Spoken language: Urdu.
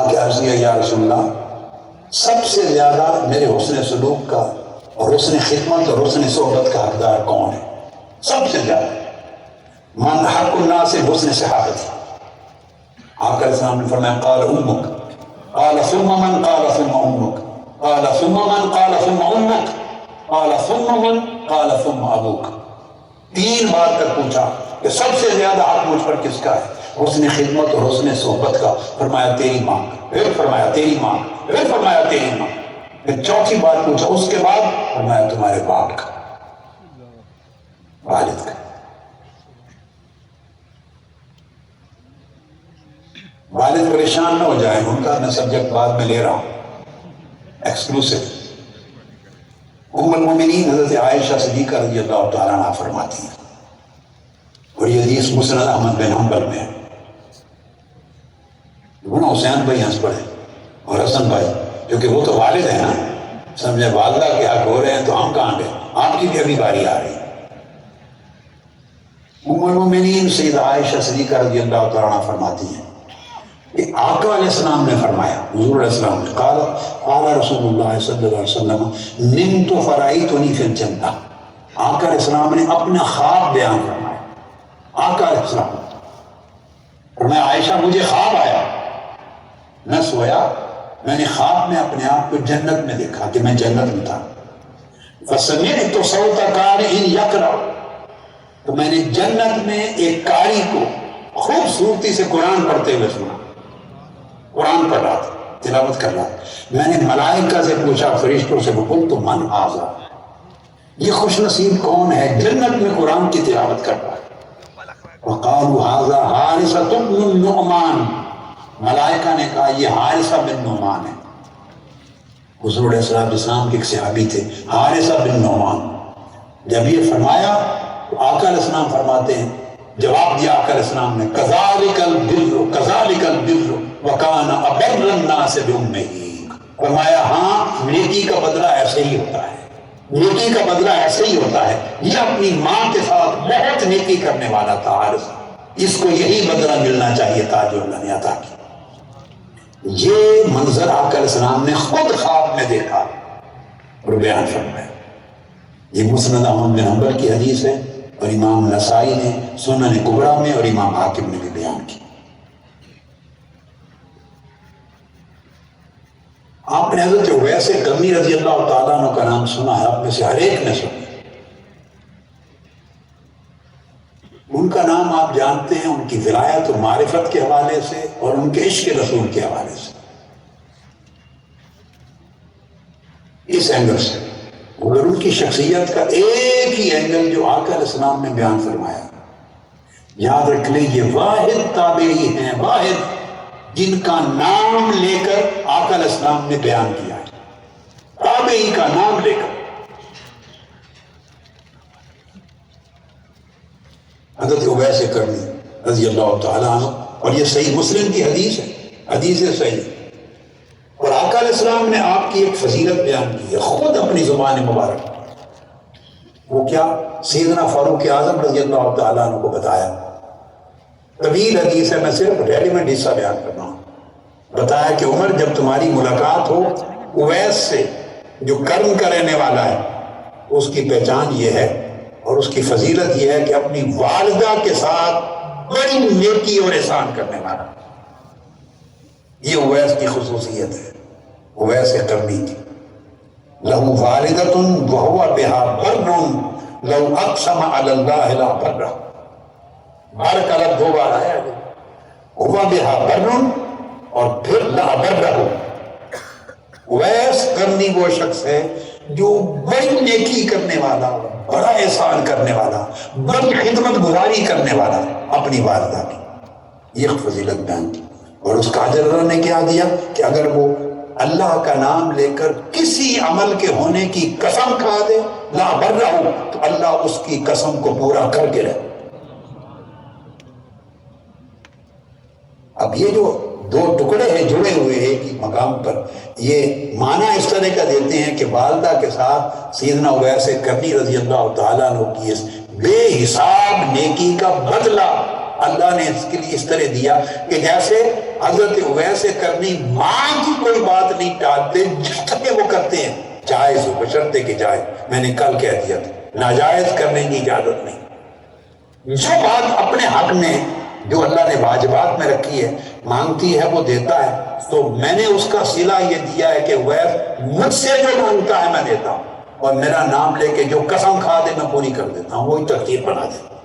کہا کہ عرض کیا یا رسول اللہ سب سے زیادہ میرے حسن سلوک کا اور حسن خدمت اور حسن صحبت کا حقدار کون ہے؟ سب سے زیادہ من حق الناس حسن صحابتی. آقا علیہ السلام نے فرمایا قال امک قال ثم من قال ثم امک قال ثم من قال ثم امک قال ثم من قال ثم ابوک. 3 بار تک پوچھا کہ سب سے زیادہ حق مجھ پر کس کا ہے؟ حسن خدمت اور حسن صحبت کا. فرمایا تیری ماں. پھر فرمایا تیری ماں. پھر فرمایا تیری ماں. پھر 4تھی بار پوچھا اس کے بعد فرمایا تمہارے باپ کا، والد کا. والد پریشان نہ ہو جائیں، ان کا میں سبجیکٹ بعد میں لے رہا ہوں ایکسکلوسیو. ام المومنین حضرت عائشہ صدیقہ رضی اللہ تعالیٰ عنہ فرماتی ہیں، اور یہ حدیث مسند احمد بن حنبل میں ہے. حسین بھائی ہنس پڑے اور حسن بھائی، کیونکہ وہ تو والد ہیں نا، سمجھے والدہ کے حق ہو رہے ہیں تو ہم کہاں گئے، آپ کی بھی ابھی باری آ رہی ہے. ام المومنین سیدہ عائشہ صدیقہ رضی اللہ تعالیٰ عنہ فرماتی ہیں کہ آقا علیہ السلام نے فرمایا، حضور علیہ السلام نے قال رسول اللہ صلی اللہ علیہ وسلم نمت فرأیتنی فی الجنہ. آقا علیہ السلام نے اپنا خواب بیان فرمایا. آقا علیہ السلام فرمایا عائشہ مجھے خواب آیا، میں سویا، میں نے خواب میں اپنے آپ کو جنت میں دیکھا کہ میں جنت میں تھا. فسمعت صوت قارئ یقرأ، تو میں نے جنت میں ایک قاری کو خوبصورتی سے قرآن پڑھتے ہوئے سنا. قرآن پڑھ رہا تھا، تلاوت کر رہا تھا. میں نے ملائکہ سے پوچھا، فرشتوں سے، قلت من ھذا، یہ خوش نصیب کون ہے جنت میں قرآن کی تلاوت کر رہا ہے؟ وقالوا ھذا حارثہ بن النعمان، ملائکہ نے کہا یہ حارثہ بن نعمان ہے. حضور علیہ السلام کے ایک صحابی تھے حارثہ بن نعمان. جب یہ فرمایا تو آقا علیہ السلام فرماتے ہیں، جواب دیا آقا علیہ السلام نے کذالک البر وکان ابر الناس بامہ. فرمایا ہاں نیکی کا بدلہ ایسے ہی ہوتا ہے، نیکی کا بدلہ ایسے ہی ہوتا ہے. یہ اپنی ماں کے ساتھ بہت نیکی کرنے والا تھا حارثہ، اس کو یہی بدلہ ملنا چاہیے تھا جو اللہ نے عطا کیا. یہ منظر آقا علیہ السلام نے خود خواب میں دیکھا اور بیان فرمایا. یہ مسند احمد بن حنبل کی حدیث ہے، اور امام نسائی نے سنن کبریٰ میں اور امام حاکم نے بھی بیان کی. آپ نے حضرت اویس قرنی رضی اللہ تعالیٰ عنہ کا نام سنا ہے، آپ میں سے ہر ایک نے سنا. ان کا نام آپ جانتے ہیں ان کی ولایت و معرفت کے حوالے سے اور ان کے عشق رسول کے حوالے سے. اس اینگل سے اگر ان کی شخصیت کا ایک ہی اینگل جو آقا علیہ السلام نے بیان فرمایا، یاد رکھ لیں یہ واحد تابعی ہیں، واحد جن کا نام لے کر آقا علیہ السلام نے بیان کیا ہے، تابعی کا نام لے کر. حضرت اویس قرنی رضی اللہ تعالیٰ عنہ، اور یہ صحیح مسلم کی حدیث ہے، حدیث صحیح. اور آقا علیہ السلام نے آپ کی ایک فضیلت بیان کی ہے خود اپنی زبان مبارک. وہ کیا؟ سیدنا فاروق اعظم رضی اللہ تعالیٰ عنہ کو بتایا. طویل حدیث ہے، میں صرف ریلیونٹ حصہ بیان کرنا ہوں. بتایا کہ عمر جب تمہاری ملاقات ہو اویس سے جو کرم کا رہنے والا ہے، اس کی پہچان یہ ہے اور اس کی فضیلت یہ ہے کہ اپنی والدہ کے ساتھ بڑی نیکی اور احسان کرنے والا. یہ اویس کی خصوصیت ہے، اویس قرنی کی. لہو والدۃ وہو بہا بر لو اقسم علی اللہ لا برہ. بر کا لفظ 2 بار آیا ہے، ہوا بہا بر اور پھر لا برہ. اویس قرنی وہ شخص ہے جو بڑی نیکی کرنے والا، بڑا احسان کرنے والا، بڑی خدمت گزاری کرنے والا اپنی والدہ کی. یہ فضیلت بیان کی. اور اس کا اجر اللہ نے کیا دیا کہ اگر وہ اللہ کا نام لے کر کسی عمل کے ہونے کی قسم کھا دے لا برہ، تو اللہ اس کی قسم کو پورا کر کے رہے. اب یہ جو 2 ٹکڑے ہیں جڑے ہوئے ایک ہی مقام پر، یہ معنی اس طرح کا دیتے ہیں کہ والدہ کے ساتھ سیدنا اویس قرنی رضی اللہ تعالیٰ عنہ کی اس بے حساب نیکی کا بدلہ اللہ نے اس کے لیے اس طرح دیا کہ جیسے حضرت اویس کرنی ماں کی کوئی بات نہیں ٹالتے، جتنے وہ کرتے ہیں جائز ہو، بشرطے کہ جائز. میں نے کل کہہ دیا تھا ناجائز کرنے کی اجازت نہیں. جو بات اپنے حق میں جو اللہ نے واجبات میں رکھی ہے مانگتی ہے وہ دیتا ہے. تو میں نے اس کا صلہ یہ دیا ہے کہ اویس مجھ سے جو مانگتا ہے میں دیتا ہوں، اور میرا نام لے کے جو قسم کھا دے میں پوری کر دیتا ہوں. وہی ترتیب بنا دے.